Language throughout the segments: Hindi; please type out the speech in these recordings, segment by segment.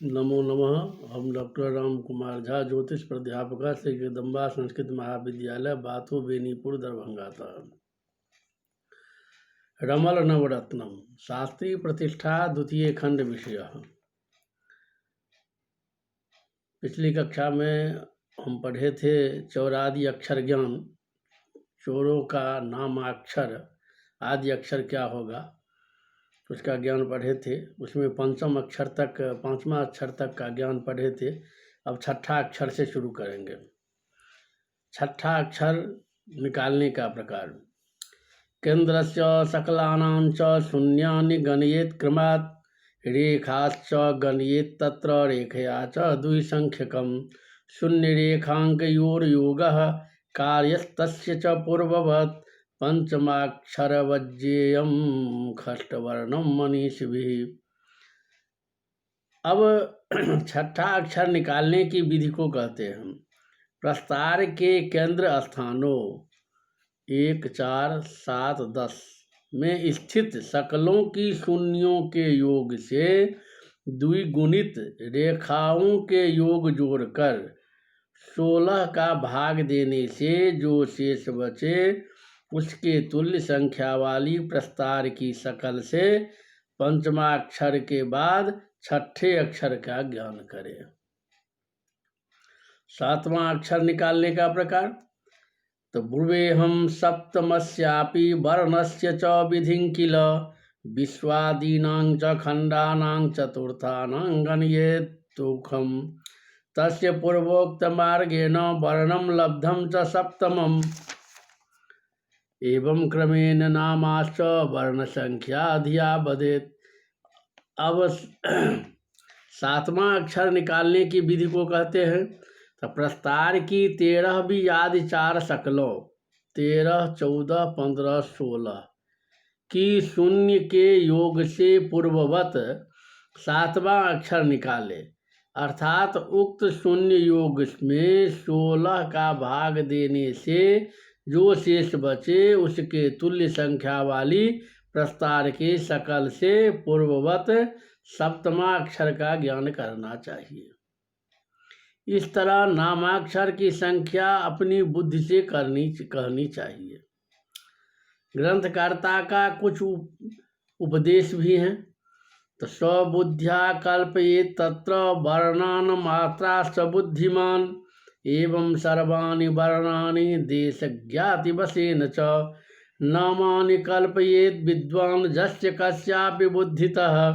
नमो नमः। हम डॉक्टर राम कुमार झा, ज्योतिष प्राध्यापक, श्री जगदम्बा संस्कृत महाविद्यालय, बाथू, बेनीपुर, दरभंगा था। रमल नवरत्नम शास्त्रीय प्रतिष्ठा द्वितीय खंड विषय। पिछली कक्षा में हम पढ़े थे चौरादि अक्षर ज्ञान, चोरों का नामाक्षर आदि अक्षर क्या होगा, उसका ज्ञान पढ़े थे। उसमें पांचवा अक्षर तक का ज्ञान पढ़े थे। अब छठा अक्षर से शुरू करेंगे। छठा अक्षर निकालने का प्रकार। केंद्रस्य सकलानां च शून्यानि गणयेत् क्रमात्, रेखाश्च गणयेत् तत्र रेखया च द्विसंख्यकम्, शून्यरेखाङ्कयोर्योगः कार्यस्तस्य च पूर्ववत्, पंचमाक्षरवज्जेयम खष्टवर्णम मनीषिभिः। अब छठा अक्षर निकालने की विधि को कहते हैं। प्रस्तार के केंद्र स्थानों 1, 4, 7, 10 में स्थित सकलों की शून्यों के योग से द्विगुणित रेखाओं के योग जोड़कर 16 का भाग देने से जो शेष बचे उसके तुल्य संख्या वाली प्रस्तार की शकल से पंचमाक्षर के बाद छठे अक्षर का ज्ञान करें। सातवां अक्षर निकालने का प्रकार। तो ब्रुवेहम सप्तमस्यापि वर्णस्य च विधिं किल, विश्वादीनां च खंडानां चतुर्थानां गणयेत् तुखम्, तस्य पूर्वोक्त मार्गेण वर्णम लब्धम च सप्तमम्, एवं क्रमेण नामाश्च वर्ण संख्या अधिया बदेत। अब सातवां अक्षर निकालने की विधि को कहते हैं। तो प्रस्तार की 13वीं आदि 4 शकलों 13, 14, 15, 16 की शून्य के योग से पूर्ववत सातवां अक्षर निकाले, अर्थात उक्त शून्य योग में 16 का भाग देने से जो शेष बचे उसके तुल्य संख्या वाली प्रस्तार के शकल से पूर्ववत सप्तमा अक्षर का ज्ञान करना चाहिए। इस तरह नामाक्षर की संख्या अपनी बुद्धि से कहनी चाहिए। ग्रंथकर्ता का कुछ उपदेश भी हैं। तो स्वबुद्ध्या कल्पयेत् तत्र वर्णान् मात्रा स्वबुद्धिमान, एवं सर्वाणि वर्णानि देशज्ञातिवशेन च, नामानि कल्पयेत् विद्वान् यस्य कस्यापि बुद्धितः,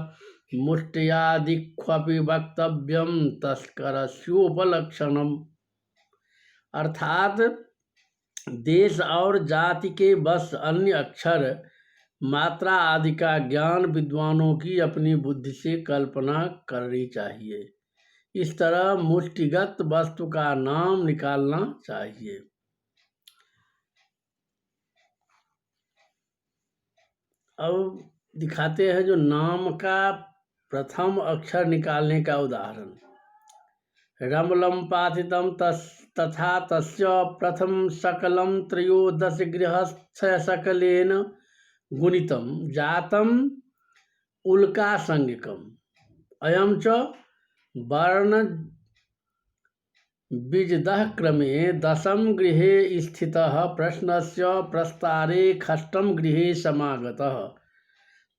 मुष्ट्यादिक्ष्वपि वक्तव्यम तस्करस्योपलक्षणम्। अर्थात देश और जाति के बस अन्य अक्षर मात्रा आदि का ज्ञान विद्वानों की अपनी बुद्धि से कल्पना करनी चाहिए। इस तरह मुष्टिगत वस्तु का नाम निकालना चाहिए। अब दिखाते हैं जो नाम का प्रथम अक्षर निकालने का उदाहरण। रमलम पाथितम तथा तस्य प्रथम सकलम 13 गृहस्थ सकलेन गुणितम जातम उल्का संज्ञकम, अयम च वर्ण बीजदः क्रमे 10 गृहे स्थितः प्रश्नस्य प्रस्तारे खष्टम गृहे समागतः,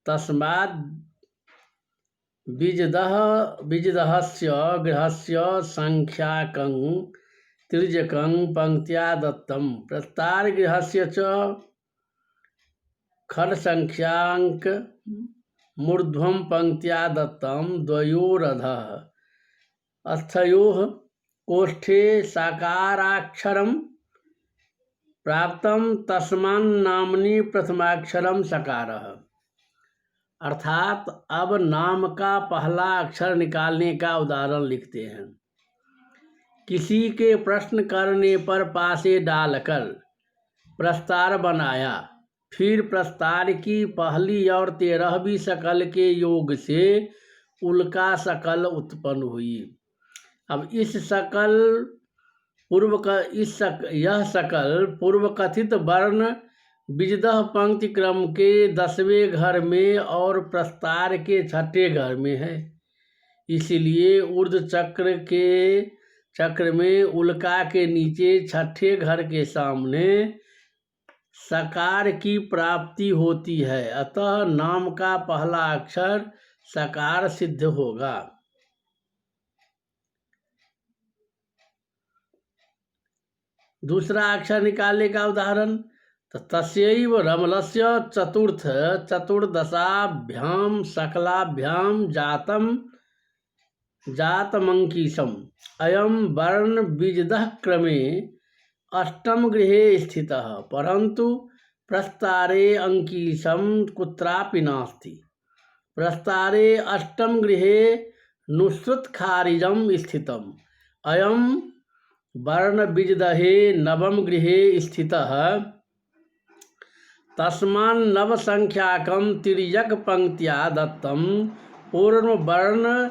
तस्मात् बीजदहस्य गृहस्य संख्याकं तिर्यकं पंक्त्या दत्तम, प्रस्तार गृहस्य च खड संख्यांक मूर्ध्वं पंक्त्या दत्तम, द्वयोरधः स्थयोः कोष्ठे सकाराक्षरं प्राप्तम, तस्मान्नाम्नि प्रथमाक्षरम सकारः। अर्थात अब नाम का पहला अक्षर निकालने का उदाहरण लिखते हैं। किसी के प्रश्न करने पर पासे डालकर प्रस्तार बनाया, फिर प्रस्तार की पहली और 13वीं शकल के योग से उल्का शकल उत्पन्न हुई। अब यह शकल पूर्व कथित वर्ण बीजदह पंक्ति क्रम के 10वें घर में और प्रस्तार के छठे घर में है। इसलिए ऊर्ध्व चक्र में उल्का के नीचे छठे घर के सामने सकार की प्राप्ति होती है, अतः नाम का पहला अक्षर सकार सिद्ध होगा। दूसरा अक्षर निकालने का उदाहरण, तस्यैव रमलस्य चतुर्दशाभ्याम सकलाभ्याम जातमंकीशम अयम वर्ण बीजदः क्रमे अष्टम गृहे स्थितः परंतु प्रस्तारे अंकीशम कुत्रापि नास्ति। प्रस्तारे अष्टम गृहे नुसृत खारिजम स्थितम अयम वर्ण बीजदहे नवम गृहे स्थितः तस्मान् नव संख्याकं तिर्यक पंक्त्या दत्तं पूर्ण वर्ण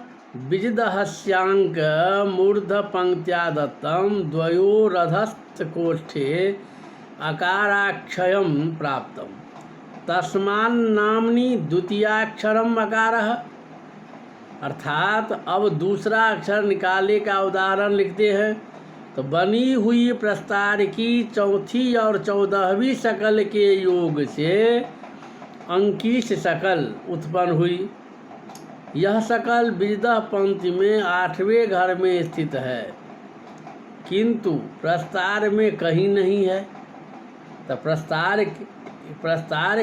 बीजदहस्यांक मूर्ध पंक्त्या दत्तं द्वयोरधस्थ कोष्ठे अकाराक्षयं प्राप्तं तस्मान् नाम्नि द्वितीयाक्षरम अकारः। अर्थात अब दूसरा अक्षर निकालने का उदाहरण लिखते हैं। तो बनी हुई प्रस्तार की चौथी और 14वीं शकल के योग से अंकीश शकल उत्पन्न हुई। यह शकल बीजदह पंक्ति में 8वें घर में स्थित है, किंतु प्रस्तार में कहीं नहीं है। तो प्रस्तार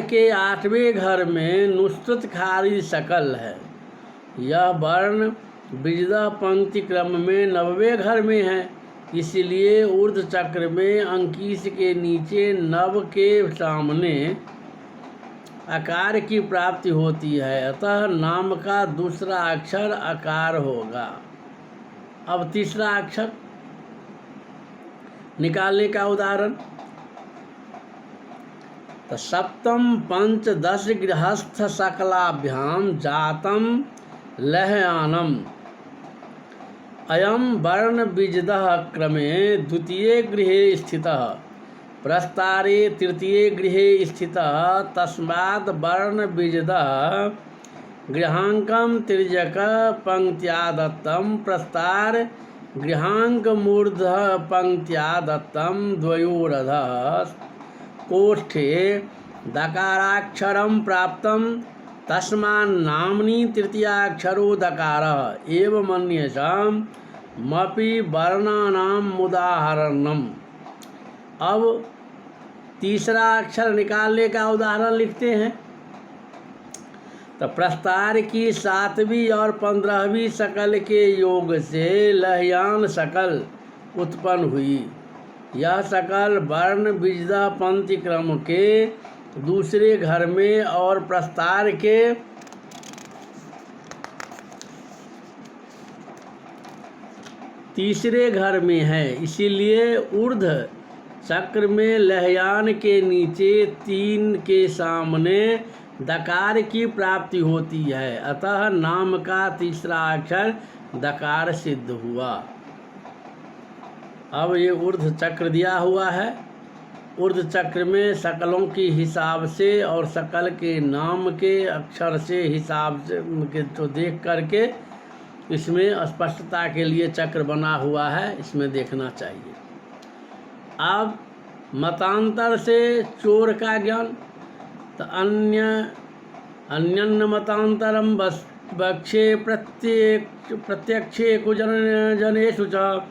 के 8वें घर में नुसृत खारिज शकल है। यह वर्ण बीजदह पंक्ति क्रम में 9वें घर में है, इसलिए ऊर्ध्व चक्र में अंकीश के नीचे नव के सामने आकार की प्राप्ति होती है, अतः नाम का दूसरा अक्षर आकार होगा। अब तीसरा अक्षर निकालने का उदाहरण, तो सप्तम पंच दश गृहस्थ सकलाभ्याम जातम लहयानम अयम वर्ण बीजदः क्रमे द्वितीय गृहे स्थितः प्रस्तारे तृतीय गृहे स्थितः तस्मात् वर्ण बीजदः गृहांकम तिर्यक पंक्त्या दत्तं प्रस्तार गृहांक मूर्ध पंक्त्या दत्तं द्वयोरधः कोष्ठे दकाराक्षरं प्राप्तं तस्मान् नाम्नि तृतीयाक्षरो दकारः एवं अन्येषां मपि वर्णानाम् उदाहरणम्। अब तीसरा अक्षर निकालने का उदाहरण लिखते हैं। तो प्रस्तार की 7वीं और 15वीं शकल के योग से लहयान शकल उत्पन्न हुई। यह शकल वर्ण बीजदह पंक्ति क्रम के दूसरे घर में और प्रस्तार के तीसरे घर में है, इसीलिए ऊर्ध्व चक्र में लहयान के नीचे 3 के सामने दकार की प्राप्ति होती है, अतः नाम का तीसरा अक्षर दकार सिद्ध हुआ। अब ये ऊर्ध्व चक्र दिया हुआ है। ऊर्ध्व चक्र में शकलों की हिसाब से और शकल के नाम के अक्षर से हिसाब से के तो देख करके इसमें स्पष्टता के लिए चक्र बना हुआ है, इसमें देखना चाहिए। अब मतांतर से चोर का ज्ञान, तो अन्यन्न मतांतरम बक्षे प्रत्यक्षे कुजनेषु च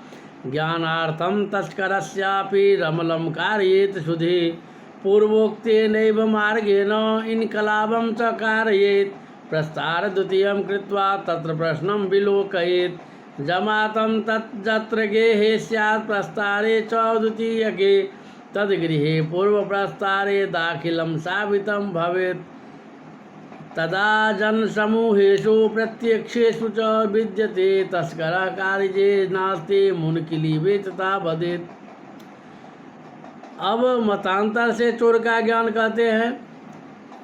ज्ञानार्थम तस्करस्यापि रमलम कारयेत सुधे पूर्वोक्तेनैव मार्गेण इनकलाबं च कारयेत प्रस्तार द्वितीयं कृत्वा तत्र प्रश्नं विलोकयेत जमातं तत्र गेहे स्यात् प्रस्तारे च द्वितीयके तद्गृहे पूर्वप्रस्तारे दाखिलं सावितं भवेत् तदा जनसमूहेषु प्रत्यक्षेषु च विद्यते तस्करः कारिजे नास्ति मुनकिलीवे तथा वदेत्। अब मतांतर से चोर का ज्ञान कहते हैं।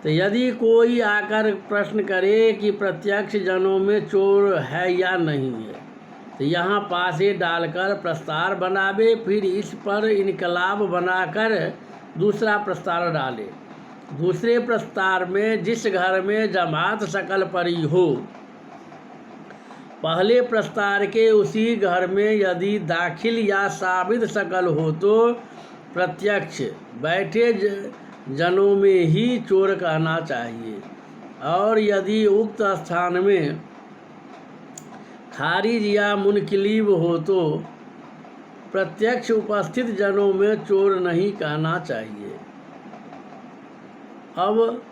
तो यदि कोई आकर प्रश्न करे कि प्रत्यक्ष जनों में चोर है या नहीं है, तो यहाँ पासे डालकर प्रस्तार बनावे, फिर इस पर इनकलाब बनाकर दूसरा प्रस्तार डाले। दूसरे प्रस्तार में जिस घर में जमात शकल पड़ी हो, पहले प्रस्तार के उसी घर में यदि दाखिल या साबित शकल हो तो प्रत्यक्ष बैठे जनों में ही चोर कहना चाहिए, और यदि उक्त स्थान में खारिज या मुनकिलीब हो तो प्रत्यक्ष उपस्थित जनों में चोर नहीं कहना चाहिए। अब